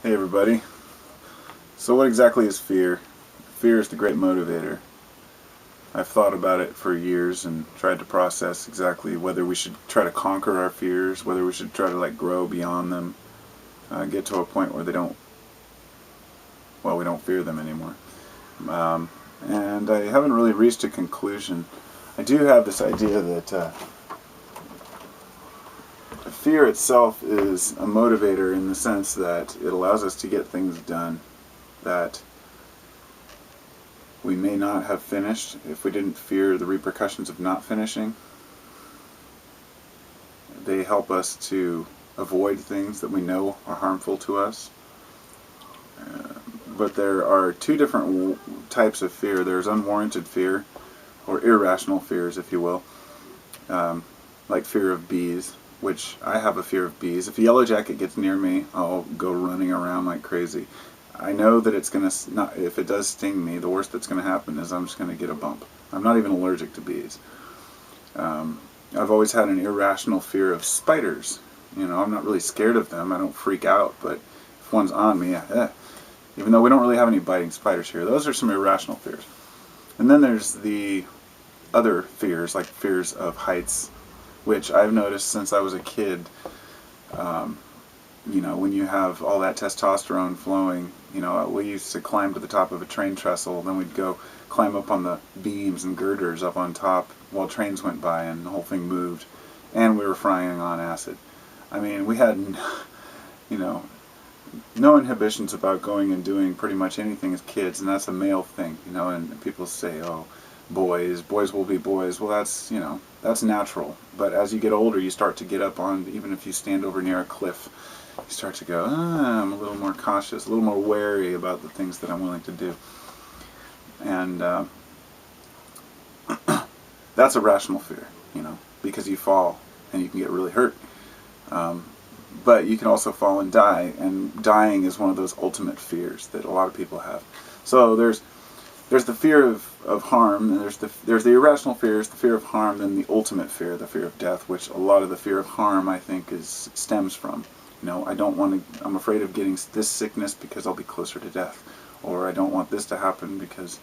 Hey everybody. So what exactly is fear? Fear is the great motivator. I've thought about it for years and tried to process exactly whether we should try to conquer our fears, whether we should try to grow beyond them, get to a point where we don't fear them anymore. Um, and I haven't really reached a conclusion. I do have this idea that fear itself is a motivator in the sense that it allows us to get things done that we may not have finished if we didn't fear the repercussions of not finishing. They help us to avoid things that we know are harmful to us. But there are two different types of fear. There's unwarranted fear, or irrational fears, if you will, like fear of bees, which I have a fear of bees. If a yellow jacket gets near me, I'll go running around like crazy. I know that it's going to, not, if it does sting me, the worst that's going to happen is I'm just going to get a bump. I'm not even allergic to bees. I've always had an irrational fear of spiders. I'm not really scared of them. I don't freak out, but if one's on me, even though we don't really have any biting spiders here, those are some irrational fears. And then there's the other fears, like fears of heights, which I've noticed since I was a kid. When you have all that testosterone flowing, we used to climb to the top of a train trestle, then we'd go climb up on the beams and girders up on top while trains went by and the whole thing moved, and we were frying on acid. I mean, we had, no inhibitions about going and doing pretty much anything as kids, and that's a male thing, and people say, oh, boys will be boys. Well, that's natural. But as you get older, you start to get up on, even if you stand over near a cliff, you start to go, I'm a little more cautious, a little more wary about the things that I'm willing to do. And that's a rational fear, because you fall and you can get really hurt. But you can also fall and die, and dying is one of those ultimate fears that a lot of people have. So there's the fear of harm, and there's the irrational fears, the fear of harm, then the ultimate fear, the fear of death, which a lot of the fear of harm, I think, stems from. I'm afraid of getting this sickness because I'll be closer to death, or I don't want this to happen because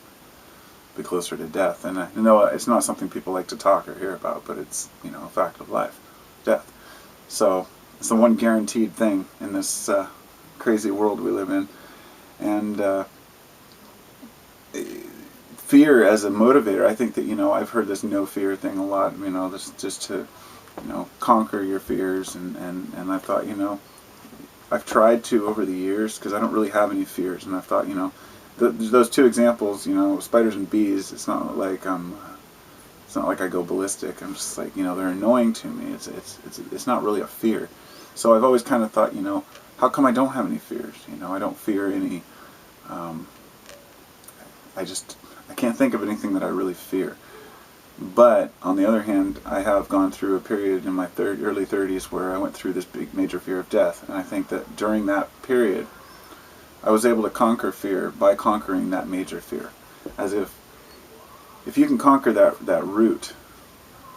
I'll be closer to death. And I know it's not something people like to talk or hear about, but it's a fact of life, death. So it's the one guaranteed thing in this crazy world we live in, and fear as a motivator. I think that I've heard this no fear thing a lot. This just to conquer your fears, and I thought I've tried to over the years because I don't really have any fears, and I thought those two examples, spiders and bees. It's not like I go ballistic. I'm just like they're annoying to me. It's not really a fear. So I've always kind of thought how come I don't have any fears? I don't fear any. I can't think of anything that I really fear. But on the other hand, I have gone through a period in my early 30s where I went through this big major fear of death, and I think that during that period, I was able to conquer fear by conquering that major fear. As if you can conquer that root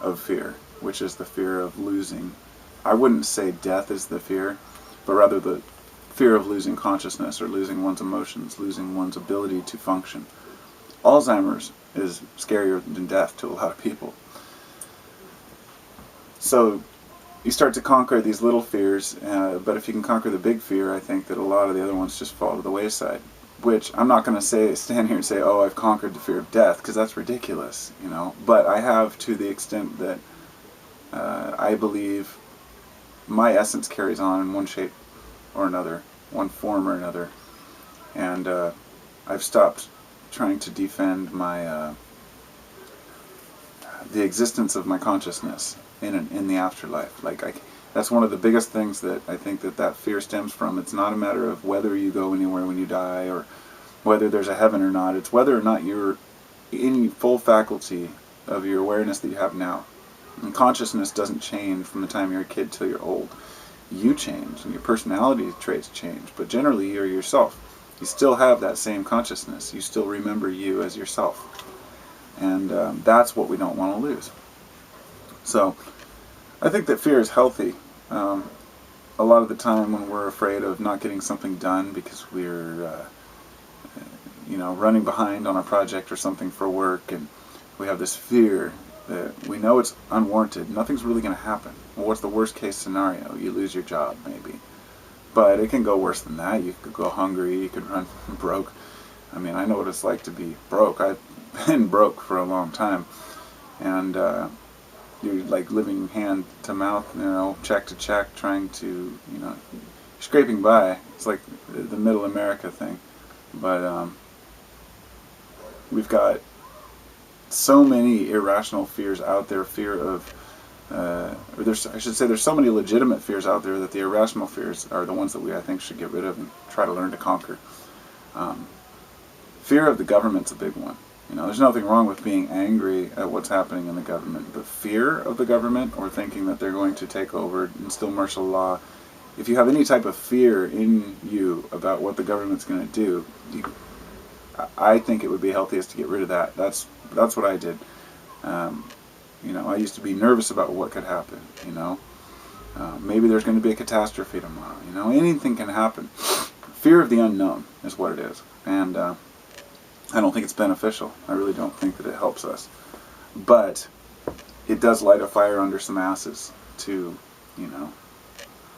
of fear, which is the fear of losing, I wouldn't say death is the fear, but rather the fear of losing consciousness or losing one's emotions, losing one's ability to function. Alzheimer's is scarier than death to a lot of people. So you start to conquer these little fears, but if you can conquer the big fear, I think that a lot of the other ones just fall to the wayside. Which I'm not going to stand here and say, oh, I've conquered the fear of death, because that's ridiculous, But I have, to the extent that I believe my essence carries on in one shape or another, one form or another, and I've stopped trying to defend the existence of my consciousness in the afterlife. That's one of the biggest things that I think that fear stems from. It's not a matter of whether you go anywhere when you die or whether there's a heaven or not. It's whether or not you're in full faculty of your awareness that you have now. And consciousness doesn't change from the time you're a kid till you're old. You change, and your personality traits change, but generally you're yourself. You still have that same consciousness. You still remember you as yourself. And that's what we don't want to lose. So I think that fear is healthy. a lot of the time when we're afraid of not getting something done because we're running behind on a project or something for work, and we have this fear that we know it's unwarranted. Nothing's really going to happen. Well, what's the worst case scenario? You lose your job, maybe. But it can go worse than that. You could go hungry. You could run broke. I mean, I know what it's like to be broke. I've been broke for a long time. And you're like living hand to mouth, check to check, trying to, scraping by. It's like the middle America thing. But we've got so many irrational fears out there. Fear of, there's so many legitimate fears out there that the irrational fears are the ones that I think should get rid of and try to learn to conquer. Fear of the government's a big one. There's nothing wrong with being angry at what's happening in the government, but fear of the government, or thinking that they're going to take over, instill martial law, if you have any type of fear in you about what the government's going to do, I think it would be healthiest to get rid of that. That's what I did. I used to be nervous about what could happen. Maybe there's going to be a catastrophe tomorrow. Anything can happen. Fear of the unknown is what it is, and I don't think it's beneficial. I really don't think that it helps us, but it does light a fire under some asses to,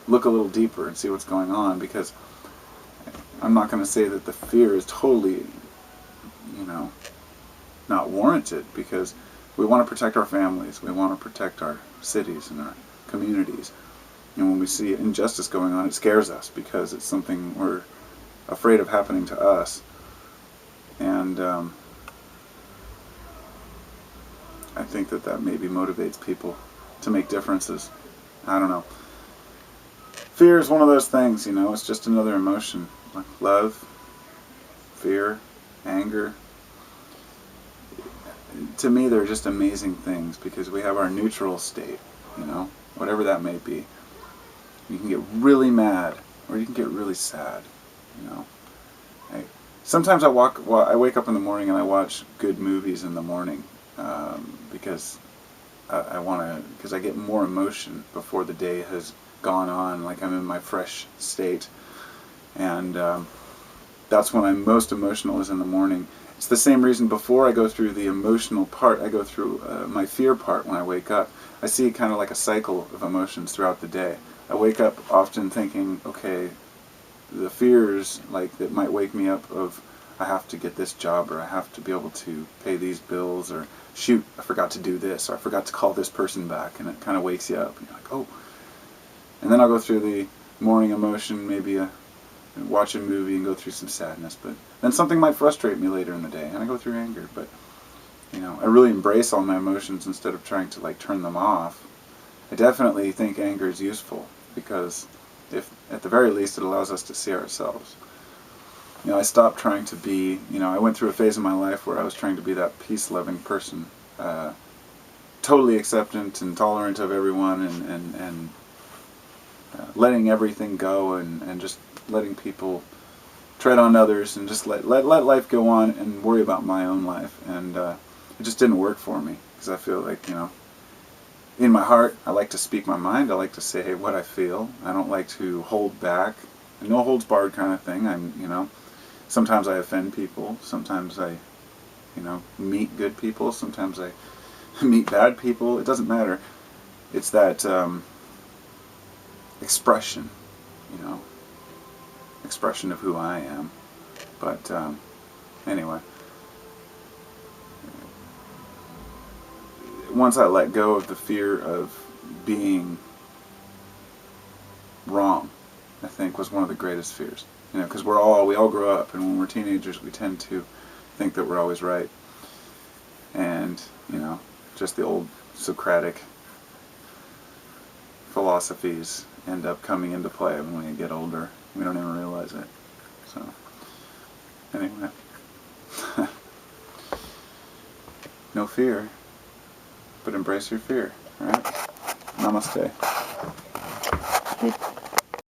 look a little deeper and see what's going on, because I'm not going to say that the fear is totally, not warranted, because we want to protect our families, we want to protect our cities and our communities, and when we see injustice going on, it scares us because it's something we're afraid of happening to us, and I think that maybe motivates people to make differences. I don't know. Fear is one of those things, it's just another emotion. Like love, fear, anger. To me, they're just amazing things, because we have our neutral state, whatever that may be. You can get really mad, or you can get really sad, Sometimes I wake up in the morning and I watch good movies in the morning, because because I get more emotion before the day has gone on, like I'm in my fresh state, and that's when I'm most emotional, is in the morning. It's the same reason before I go through the emotional part, I go through my fear part when I wake up. I see kind of like a cycle of emotions throughout the day. I wake up often thinking, okay, the fears that might wake me up of, I have to get this job, or I have to be able to pay these bills, or shoot, I forgot to do this, or I forgot to call this person back, and it kind of wakes you up, and you're like, oh. And then I'll go through the morning emotion, maybe watch a movie and go through some sadness, but then something might frustrate me later in the day, and I go through anger, but, I really embrace all my emotions instead of trying to, turn them off. I definitely think anger is useful, because if, at the very least, it allows us to see ourselves. I stopped trying to be, I went through a phase in my life where I was trying to be that peace-loving person, totally acceptant and tolerant of everyone, and letting everything go, and just letting people tread on others, and just let life go on and worry about my own life. And it just didn't work for me, because I feel like, in my heart, I like to speak my mind. I like to say what I feel. I don't like to hold back. A no holds barred kind of thing. Sometimes I offend people. Sometimes I, meet good people. Sometimes I meet bad people. It doesn't matter. It's that expression, expression of who I am. But anyway, once I let go of the fear of being wrong, I think was one of the greatest fears. Because we all grow up, and when we're teenagers, we tend to think that we're always right. And, just the old Socratic philosophies end up coming into play when we get older. We don't even realize it. So, anyway. No fear, but embrace your fear. Alright? Namaste.